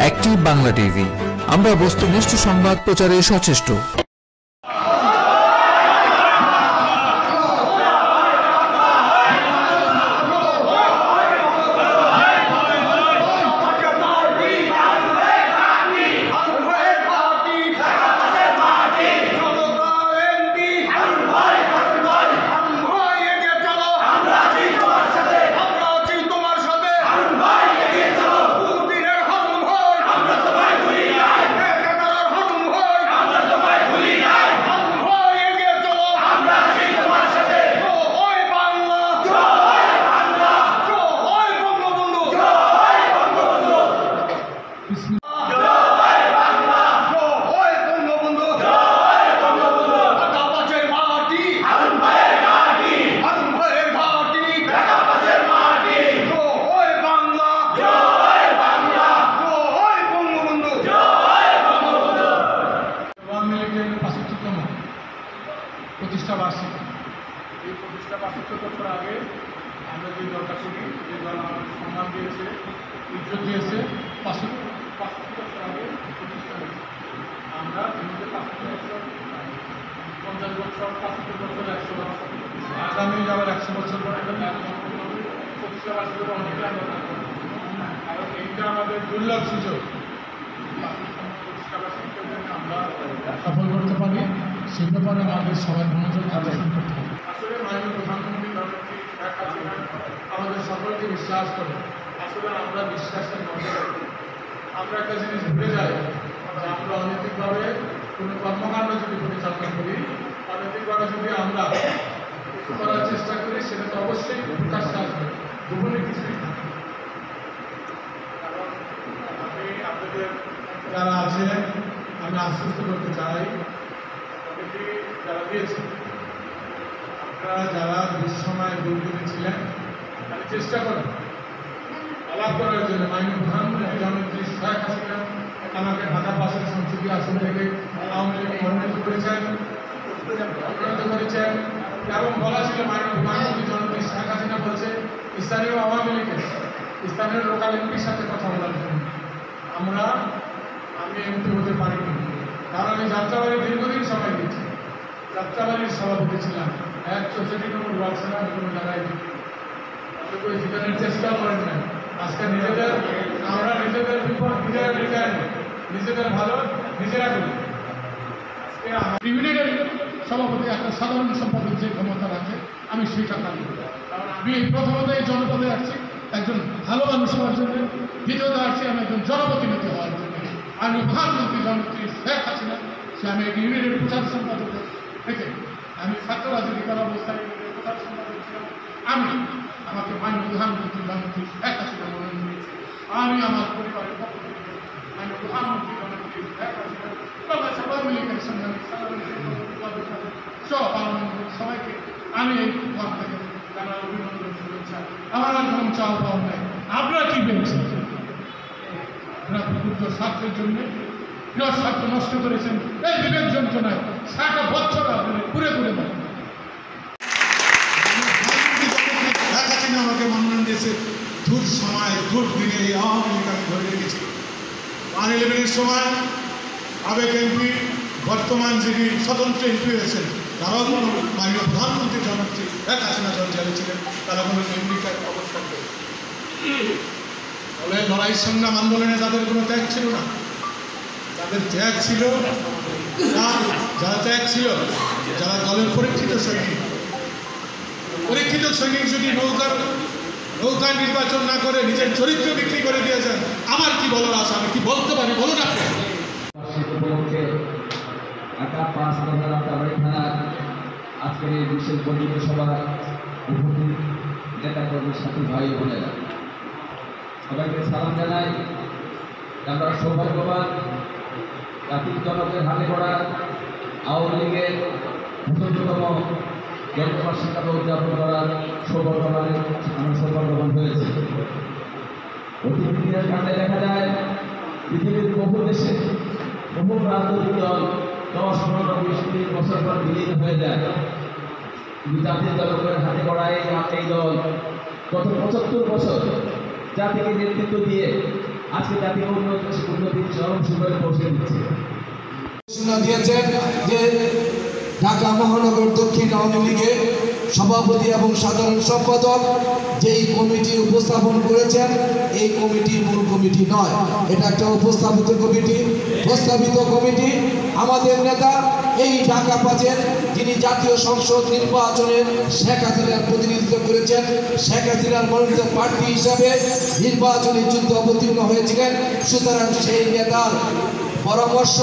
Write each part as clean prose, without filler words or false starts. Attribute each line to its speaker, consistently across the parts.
Speaker 1: Active Bangla TV, আমরা বস্তুনিষ্ঠ সংবাদ প্রচারে সচেষ্ট।
Speaker 2: প্রতিষ্ঠা বার্ষিকী, এই প্রতিষ্ঠা বার্ষিকী বছর আগে আমরা যে দলটা করি, যে দল আমাদের সম্মান দিয়েছে, ইজ্জত দিয়েছে, 65 বছর আগে প্রতিষ্ঠা হয়েছে। আমরা 65 বছর, 50 বছর, 65 বছর, 100 বছর, আগামী আবার 100 বছর পরে প্রতিষ্ঠা বার্ষিকী অনেকে আমরা থাকবো, কারণ এইটা আমাদের দুর্লভ সুযোগ। প্রতিষ্ঠা বার্ষিকীর জন্য আমরা সফল করতে পারি, সে ব্যাপারে আমাদের সবার মনোযোগ আকর্ষণ করতে হবে। আসলে মাননীয় প্রধানমন্ত্রী আমাদের সকলকে বিশ্বাস করে। আসলে আমরা বিশ্বাসের মধ্যে আমরা একটা জিনিস ভুলে যাই যে আমরা অনৈতিকভাবে কোনো কর্মকাণ্ড যদি পরিচালনা করি, অনৈতিকভাবে যদি আমরা কিছু করার চেষ্টা করি, সেটা তো অবশ্যই প্রকাশ্যে আসবে, গোপনে কিছুই না। কারণ আমি আপনাদের যারা আছে আমি আশ্বস্ত করতে চাই, যারা দিয়েছে, আপনারা যারা দুঃসময় দুর্গতি ছিলেন, তাহলে চেষ্টা করেন আলাপ করার জন্য। মাননীয় প্রধানমন্ত্রী জননেত্রী শেখ হাসিনা আমাকে ঢাকা পাশের সংসদীয় আসন থেকে আওয়ামী লীগ মনোনীত করেছেন এবং বলা ছিল মাননীয় প্রধানমন্ত্রী জননেত্রী শেখ হাসিনা বলছে স্থানীয় আওয়ামী লীগের স্থানীয় লোকাল এমপির সাথে কথা বলার জন্য। আমি এমপি হতে পারিনি, কারণ আমি যাত্রাবাড়ি দীর্ঘদিন সময় দিয়েছি, যাত্রাবাড়ির সভাপতি ছিলাম, 164 নম্বর ওয়ার্ড ছিল, আমি কোনো জায়গায় জীবনের চেষ্টা করেন না। আজকে আমরা নিজেদের বিপদ নিজেরা ডেকে আনি, নিজেদের ভালো নিজেরা করি। আজকে ইউনিয়নের সভাপতি একটা সাধারণ সম্পাদক যে ক্ষমতা রাখে, আমি সেটা কাজ করি। কারণ আমি প্রথমত এই জনপদে আসছি একজন ভালো মানুষ হওয়ার জন্য, দ্বিতীয়ত আসছি আমি একজন জনপ্রতিনিধি হওয়ার জন্য। আমি প্রধানমন্ত্রী জননেত্রী শেখ হাসিনা, সে আমি এক ইউনিয়নের প্রচার সম্পাদক থেকে, আমি ছাত্র রাজনীতি করা অবস্থায় প্রচার সম্পাদক ছিলাম। আমাকে মাননীয় প্রধানমন্ত্রী জননেত্রী শেখ হাসিনা মনোনয়ন দিয়েছে। আমি আমার পরিবারের পক্ষ থেকে মাননীয় প্রধানমন্ত্রী জননেত্রী শেখ হাসিনা, বাংলাদেশ আওয়ামী লীগের সংগ্রামী সবাইকে আমি এই পদ থেকে জানার অভিনন্দন শুভেচ্ছা। আমার আর কোনো চাও পাওয়া নাই। আপনারা কি পেয়েছেন? আপনারা প্রকৃত স্বার্থের জন্য প্রিয় স্বার্থ নষ্ট করেছেন, এই বিবেক যন্ত্রণায় 60 বছর আপনারা ঘুরে ঘুরে দেন। আমাকে মনোনয়ন দিয়েছে, দূর সময় দূর দিনে এই আওয়ামী লীগ আমি ধরে রেখেছি। 111-এর সময় আবেগ এমপি, বর্তমান যিনি স্বতন্ত্র এমপি হয়েছেন, তারাও কোনো মাননীয় প্রধানমন্ত্রী জননেত্রী শেখ হাসিনা যখন জেলে ছিলেন, তারা কোনো এমপিকার অবস্থান করে। ফলে লড়াই সংগ্রাম আন্দোলনে তাদের কোনো ত্যাগ ছিল না। তাদের ত্যাগ ছিল, যারা ত্যাগ ছিল যারা দলের পরীক্ষিত সৈনিক। পরীক্ষিত সৈনিক যদি নৌকা নির্বাচন না করে নিজের চরিত্র বিক্রি করে দিয়েছেন, আমার কি বলার আছে? আমি কি বলতে পারি বলুন আপনি।
Speaker 3: আজকের এই বিশেষ বর্ধিত সভা উপস্থিত নেতা কর্মীর সাথী ভাই বোনেরা, সবাইকে সালাম জানাই। আমরা সৌভাগ্যবান জাতির জনকের হাতে গড়া আওয়ামী লীগের ৭৫তম জন্মবার্ষিকী উদযাপন করার সৌভাগ্যবান হয়েছে। অতীত দিনের কারণে দেখা যায় পৃথিবীর বহু দেশে বহু রাজনৈতিক দল 10-15-20-30 বছর পর বিলীন হয়ে যায়, কিন্তু জাতির জনকের হাতে গড়া এই দল গত 75 বছর জাতিকে নেতৃত্ব দিয়ে আজকে জাতীয় উন্নতির চরম শিখরে পৌঁছে দিচ্ছে।
Speaker 4: ঘোষণা দিয়েছেন যে ঢাকা মহানগর দক্ষিণ আওয়ামী লীগের সভাপতি এবং সাধারণ সম্পাদক যেই কমিটি উপস্থাপন করেছেন এই কমিটি মূল কমিটি নয়, এটা একটা উপস্থাপিত কমিটি। প্রস্তাবিত কমিটি আমাদের নেতা এই ঢাকা পাঁচের যিনি জাতীয় সংসদ নির্বাচনের শেখ হাসিনার প্রতিনিধিত্ব করেছেন, শেখ হাসিনার মনোনীত প্রার্থী হিসাবে নির্বাচনী যুদ্ধ অবতীর্ণ হয়েছিলেন। সুতরাং সেই নেতার পরামর্শ,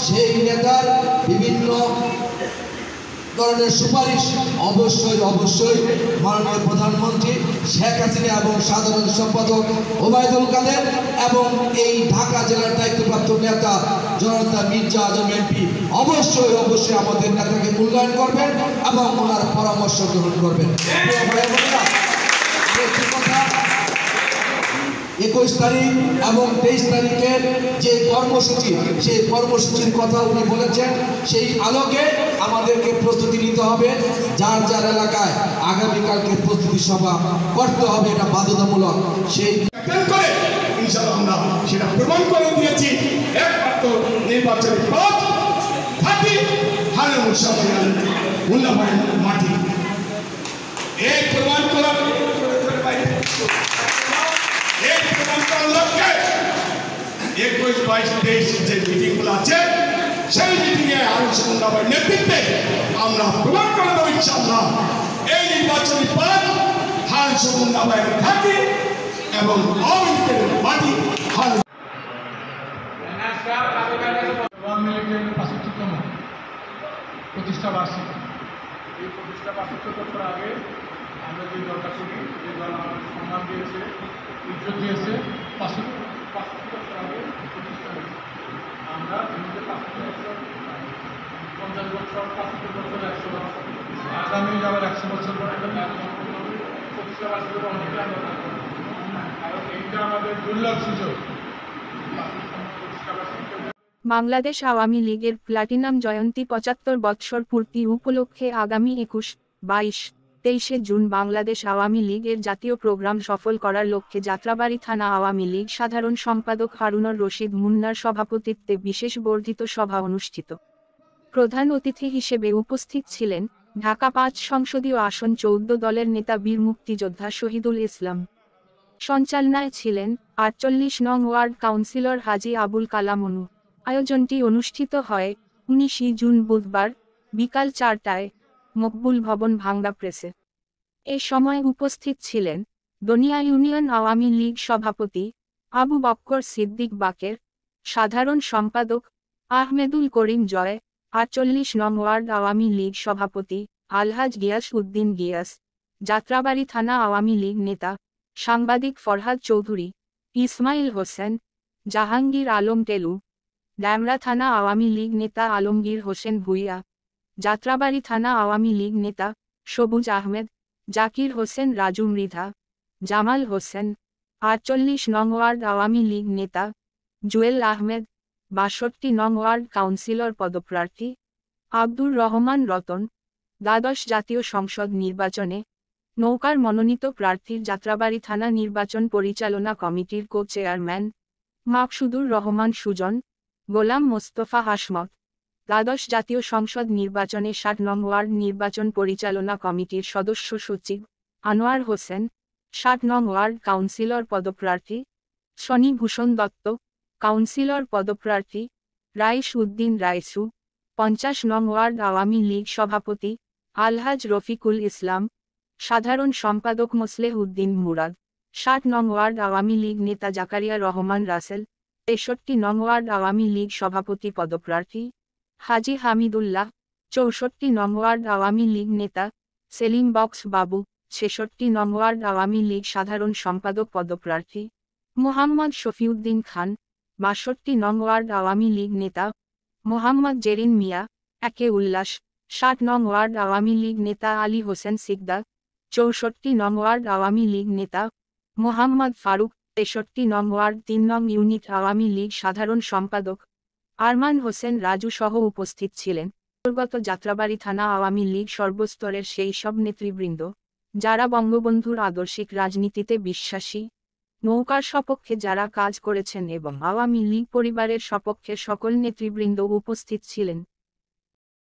Speaker 4: সেই নেতার বিভিন্ন ধরনের সুপারিশ অবশ্যই মাননীয় প্রধানমন্ত্রী শেখ হাসিনা এবং সাধারণ সম্পাদক ওবায়দুল কাদের এবং এই ঢাকা জেলার দায়িত্বপ্রাপ্ত নেতা জনতা মির্জা আজম এমপি অবশ্যই আমাদের নেতাকে মূল্যায়ন করবেন এবং ওনার পরামর্শ গ্রহণ করবেন। 21 তারিখ এবং 23 তারিখের যে কর্মসূচি, সেই কর্মসূচির কথা উনি বলেছেন। সেই আলোকে আমাদেরকে প্রস্তুতি নিতে হবে। যার যার এলাকায় আগামীকালকে প্রস্তুতি সভা করতে হবে, এটা বাধ্যতামূলক। সেই
Speaker 5: করে ইনশাআল্লাহ আমরা সেটা প্রমাণ করে দিয়েছি। একমাত্র নির্বাচনের পথ খাঁটি হারের মূল্যবান মাটি, এই প্রমাণ করার লক্ষ্যে 21, 22, 23 যে মিটিংগুলো আছে সেই মিটিংয়ে আলোচনার নেতৃত্বে আমরা প্রমাণ করে দেবো ইনশাআল্লাহ এই নির্বাচনী পথ হাল সমন্বয়ের খাঁটি এবং আওয়ামী লীগের মাটি হাল।
Speaker 2: আওয়ামী লীগের 65তম প্রতিষ্ঠা বার্ষিকী। এই প্রতিষ্ঠা বার্ষিকী বছর আগে আমরা যে দলটা করি, যে দল আমাদের সম্মান দিয়েছে, ইজ্জত দিয়েছে, 65 বছর আগে প্রতিষ্ঠা হয়েছে। আমরা 65 বছর, 50 বছর, 65 বছর, 100 বছর, আগামী আবার 100 বছর পরে প্রতিষ্ঠা বার্ষিকী অনেকে আমরা থাকবো, কারণ এইটা আমাদের দুর্লভ সুযোগ। প্রতিষ্ঠা বার্ষিকী
Speaker 6: বাংলাদেশ আওয়ামী লীগের প্লাটিনাম জয়ন্তী 75 বৎসর পূর্তি উপলক্ষে আগামী 21, 22, 23 জুন বাংলাদেশ আওয়ামী লীগের জাতীয় প্রোগ্রাম সফল করার লক্ষ্যে যাত্রাবাড়ী থানা আওয়ামী লীগ সাধারণ সম্পাদক হারুনুর রশিদ মুন্নার সভাপতিত্বে বিশেষ বর্ধিত সভা অনুষ্ঠিত। প্রধান অতিথি হিসেবে উপস্থিত ছিলেন ঢাকা 5 সংসদীয় আসন 14 দলের নেতা বীর মুক্তিযোদ্ধা শহীদুল ইসলাম। সঞ্চালনায় ছিলেন 48 নং ওয়ার্ড কাউন্সিলর হাজী আবুল কালাম অনু। আয়োজনটি অনুষ্ঠিত হয় 19 জুন বুধবার বিকাল 4টায় মকবুল ভবন ভাঙ্গা প্রেসে। এ সময় উপস্থিত ছিলেন দনিয়া ইউনিয়ন আওয়ামী লীগ সভাপতি আবু বক্কর সিদ্দিক বাকের, সাধারণ সম্পাদক আহমেদুল করিম জয়, 48 নং ওয়ার্ড আওয়ামী লীগ সভাপতি আলহাজ গিয়াস উদ্দিন গিয়াস, যাত্রাবাড়ী থানা আওয়ামী লীগ নেতা সাংবাদিক ফরহাদ চৌধুরী, ইসমাইল হোসেন, জাহাঙ্গীর আলম টেলু, ড্যামরা থানা আওয়ামী লীগ নেতা আলমগীর হোসেন ভুইয়া, যাত্রাবাড়ী থানা আওয়ামী লীগ নেতা সবুজ আহমেদ, জাকির হোসেন রাজু মৃধা, জামাল হোসেন, 48 নং ওয়ার্ড আওয়ামী লীগ নেতা জুয়েল আহমেদ, 62 নং ওয়ার্ড কাউন্সিলর পদপ্রার্থী আব্দুর রহমান রতন। দ্বাদশ জাতীয় সংসদ নির্বাচনে নৌকার মনোনীত প্রার্থীর যাত্রাবাড়ী থানা নির্বাচন পরিচালনা কমিটির কো চেয়ারম্যান মাকসুদুর রহমান সুজন, গোলাম মোস্তফা হাসমত। দ্বাদশ জাতীয় সংসদ নির্বাচনে 60 নং ওয়ার্ড নির্বাচন পরিচালনা কমিটির সদস্য সচিব আনোয়ার হোসেন, 60 নং ওয়ার্ড কাউন্সিলর পদপ্রার্থী শনি ভূষণ দত্ত, কাউন্সিলর পদপ্রার্থী রাইস উদ্দিন রাইসু, 50 নং ওয়ার্ড আওয়ামী লীগ সভাপতি আলহাজ রফিকুল ইসলাম, সাধারণ সম্পাদক মোসলেহ উদ্দিন মুরাদ, 60 নং ওয়ার্ড আওয়ামী লীগ নেতা জাকারিয়া রহমান রাসেল, 63 নং ওয়ার্ড আওয়ামী লীগ সভাপতি পদপ্রার্থী হাজী হামিদুল্লাহ, 64 নং ওয়ার্ড আওয়ামী লীগ নেতা সেলিম বক্স বাবু, 66 নং ওয়ার্ড আওয়ামী লীগ সাধারণ সম্পাদক পদপ্রার্থী মোহাম্মদ শফিউদ্দিন খান, 62 নং ওয়ার্ড আওয়ামী লীগ নেতা মোহাম্মদ জেরিন মিয়া, একে উল্লাস, 60 নং ওয়ার্ড আওয়ামী লীগ নেতা আলী হোসেন সিকদার, 64 নং ওয়ার্ড আওয়ামী লীগ নেতা মোহাম্মদ ফারুক, 63 নং ওয়ার্ড 3 নং ইউনিট আওয়ামী লীগ সাধারণ সম্পাদক আরমান হোসেন রাজু সহ উপস্থিত ছিলেন অন্তর্গত যাত্রাবাড়ী থানা আওয়ামী লীগ সর্বস্তরের সেই সব নেতৃবৃন্দ যারা বঙ্গবন্ধুর আদর্শিক রাজনীতিতে বিশ্বাসী, নৌকার সপক্ষে যারা কাজ করেছেন এবং আওয়ামী লীগ পরিবারের সপক্ষে সকল নেতৃবৃন্দ উপস্থিত ছিলেন।